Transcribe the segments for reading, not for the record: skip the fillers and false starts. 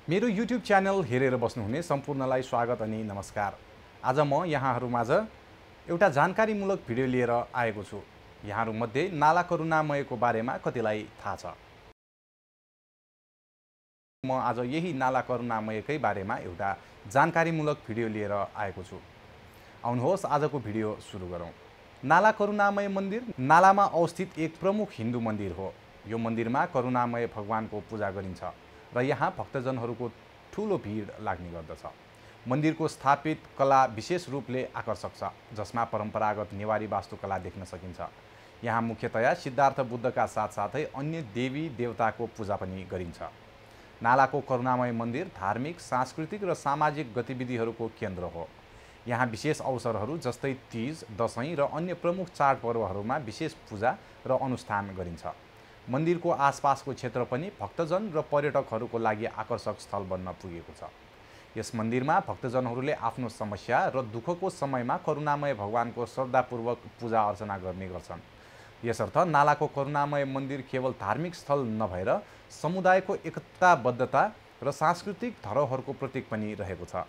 मेरो YouTube channel हेरेर बस्नुहुने सम्पूर्णलाई स्वागत अनि नमस्कार। आज म यहाँहरूमाझ एउटा जानकारीमूलक भिडियो लिएर आएको छु। यहाँहरूमध्ये नाला करुणामयको बारेमा कतिलाई थाहा छ? म आज यही नाला करुणामयकै बारेमा एउटा जानकारीमूलक भिडियो लिएर आएको छु। आउनुहोस् आजको भिडियो सुरु गरौँ। नाला करुणामय मन्दिर नालामा अवस्थित एक प्रमुख हिन्दू मन्दिर हो। यो मन्दिरमा करुणामय भगवानको पूजा गरिन्छ र यहाँ भक्तजनहरूको ठूलो भिड लाग्ने गर्दछ। मन्दिरको स्थापित कला विशेष रूपले आकर्षक छ, जसमा परम्परागत नेवारी वास्तुकला देख्न सकिन्छ। यहाँ मुख्यतया सिद्धार्थ बुद्धका साथसाथै अन्य देवी देवताको पूजा पनि गरिन्छ। नालाको करुणामय मन्दिर धार्मिक, सांस्कृतिक र सामाजिक गतिविधिहरूको केन्द्र हो। यहाँ विशेष अवसरहरू जस्तै तीज, दशैं र अन्य प्रमुख चाडपर्वहरूमा विशेष पूजा र अनुष्ठान गरिन्छ। मन्दिरको आसपासको क्षेत्र पनि भक्तजन र पर्यटकहरूको लागि आकर्षक स्थल बन्न पुगेको छ। यस मन्दिरमा भक्तजनहरूले आफ्नो समस्या र दुःखको समयमा करुणामय भगवानको श्रद्धापूर्वक पूजा अर्चना गर्ने गर्छन्। यसर्थ नालाको करुणामय मन्दिर केवल धार्मिक स्थल नभएर समुदायको एकताबद्धता र सांस्कृतिक धरोहरको प्रतीक पनि रहेको छ।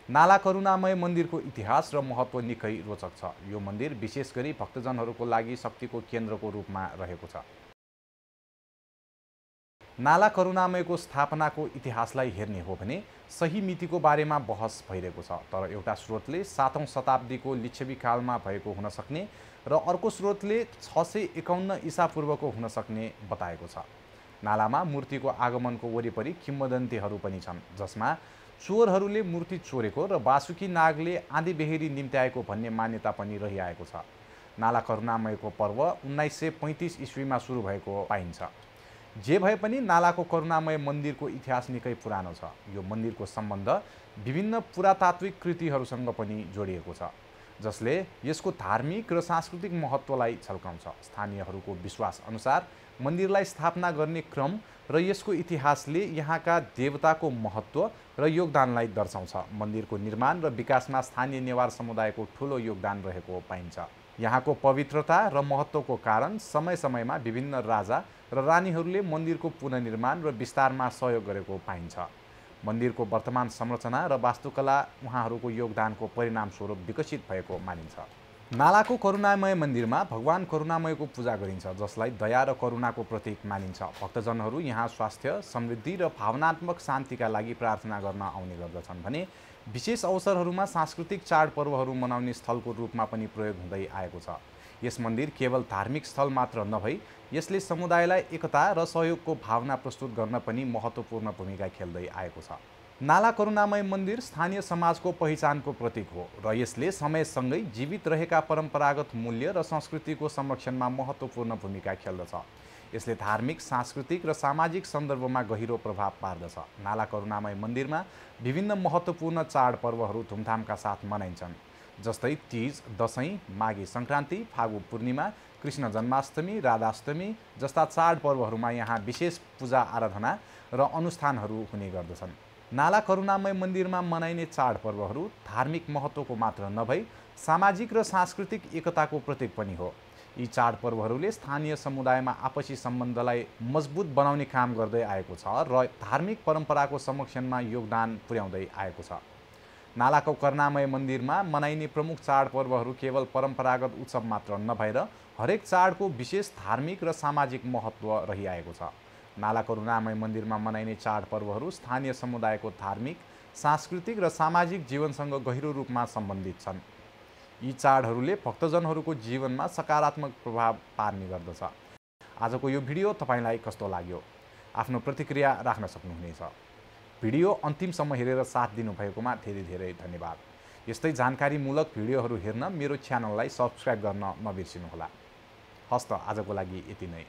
नाला करुणामय मन्दिरको इतिहास र महत्त्व निकै रोचक छ। यो मन्दिर विशेष गरी भक्तजनहरूको लागि शक्तिको केन्द्रको रूपमा रहेको छ। नाला करुणामयको स्थापनाको इतिहासलाई हेर्ने हो भने सही मितिको बारेमा बहस भइरहेको छ, तर एउटा स्रोतले 7औं शताब्दीको लिच्छवी कालमा भएको हुन सक्ने र अर्को स्रोतले 651 ईसापूर्वको हुन सक्ने बताएको छ। नालामा मूर्तिको आगमनको वरिपरि किम्वदन्तीहरू पनि छन्, जसमा चोरहरूले मूर्ति चोरेको र वासुकी नागले आँधीबेहरी निम्त्याएको भन्ने मान्यता पनि रहिआएको छ। नाला करुणामयको पर्व 1935 ईस्वीमा सुरु भएको पाइन्छ। जे भए पनि नालाको करुणामय मन्दिरको इतिहास निकै पुरानो छ। यो मन्दिरको सम्बन्ध विभिन्न पुरातात्विक कृतिहरूसँग पनि जोडिएको छ, जसले यसको धार्मिक र सांस्कृतिक महत्त्वलाई झल्काउँछ। स्थानीयहरूको विश्वास अनुसार मन्दिरलाई स्थापना गर्ने क्रम र यसको इतिहासले यहाँका देवताको महत्त्व र योगदानलाई दर्शाउँछ। मन्दिरको निर्माण र विकासमा स्थानीय नेवार समुदायको ठूलो योगदान रहेको पाइन्छ। यहाँको पवित्रता र महत्त्वको कारण समय-समयमा विभिन्न राजा र रानीहरूले मन्दिरको पुनर्निर्माण र विस्तारमा सहयोग गरेको पाइन्छ। मन्दिरको वर्तमान संरचना र वास्तुकला उहाँहरूको योगदानको परिणामस्वरूप विकसित भएको मानिन्छ। नालाको करुणामय मन्दिरमा भगवान करुणामयको पूजा गरिन्छ, जसलाई दया र करुणाको प्रतीक मानिन्छ। भक्तजनहरू यहाँ स्वास्थ्य, समृद्धि र भावनात्मक शान्तिका लागि प्रार्थना गर्न आउने गर्दछन् भने विशेष अवसरहरूमा सांस्कृतिक चाडपर्वहरू मनाउने स्थलको रूपमा पनि प्रयोग हुँदै आएको छ। यस मन्दिर केवल धार्मिक स्थल मात्र नभई यसले समुदायलाई एकता र सहयोगको भावना प्रस्तुत गर्न पनि महत्त्वपूर्ण भूमिका खेल्दै आएको छ। नाला करुणामय मन्दिर स्थानीय समाजको पहिचानको प्रतीक हो र यसले समयसँगै जीवित रहेका परम्परागत मूल्य र संस्कृतिको संरक्षणमा महत्त्वपूर्ण भूमिका खेल्दछ। यसले धार्मिक, सांस्कृतिक र सामाजिक सन्दर्भमा गहिरो प्रभाव पार्दछ। नाला करुणामय मन्दिरमा विभिन्न महत्त्वपूर्ण चाडपर्वहरू धुमधामका साथ मनाइन्छन्, जस्तै तीज, दशैं, माघे सङ्क्रान्ति, फागु पूर्णिमा, कृष्ण जन्माष्टमी, राधाष्टमी जस्ता चाडपर्वहरूमा यहाँ विशेष पूजा आराधना र अनुष्ठानहरू हुने गर्दछन्। नाला करुणामय मन्दिरमा मनाइने चाडपर्वहरू धार्मिक महत्त्वको मात्र नभई सामाजिक र सांस्कृतिक एकताको प्रतीक पनि हो। यी चाडपर्वहरूले स्थानीय समुदायमा आपसी सम्बन्धलाई मजबुत बनाउने काम गर्दै आएको छ र धार्मिक परम्पराको संरक्षणमा योगदान पुर्याउँदै आएको छ। नालाको करुणामय मन्दिरमा मनाइने प्रमुख चाडपर्वहरू केवल परम्परागत उत्सव मात्र नभएर हरेक चाडको विशेष धार्मिक र सामाजिक महत्त्व रहिआएको छ। नाला करुणामय मन्दिरमा मनाइने चाडपर्वहरू स्थानीय समुदायको धार्मिक, सांस्कृतिक र सामाजिक जीवनसँग गहिरो रूपमा सम्बन्धित छन्। यी चाडहरूले भक्तजनहरूको जीवनमा सकारात्मक प्रभाव पार्ने गर्दछ। आजको यो भिडियो तपाईलाई कस्तो लाग्यो? आफ्नो प्रतिक्रिया राख्न सक्नुहुनेछ। भिडियो अन्तिमसम्म हेरेर साथ दिनुभएकोमा धेरै धेरै धन्यवाद। यस्तै जानकारीमूलक भिडियोहरू हेर्न मेरो च्यानललाई सब्स्क्राइब गर्न नबिर्सिनुहोला। हस्त आजको लागि यति नै।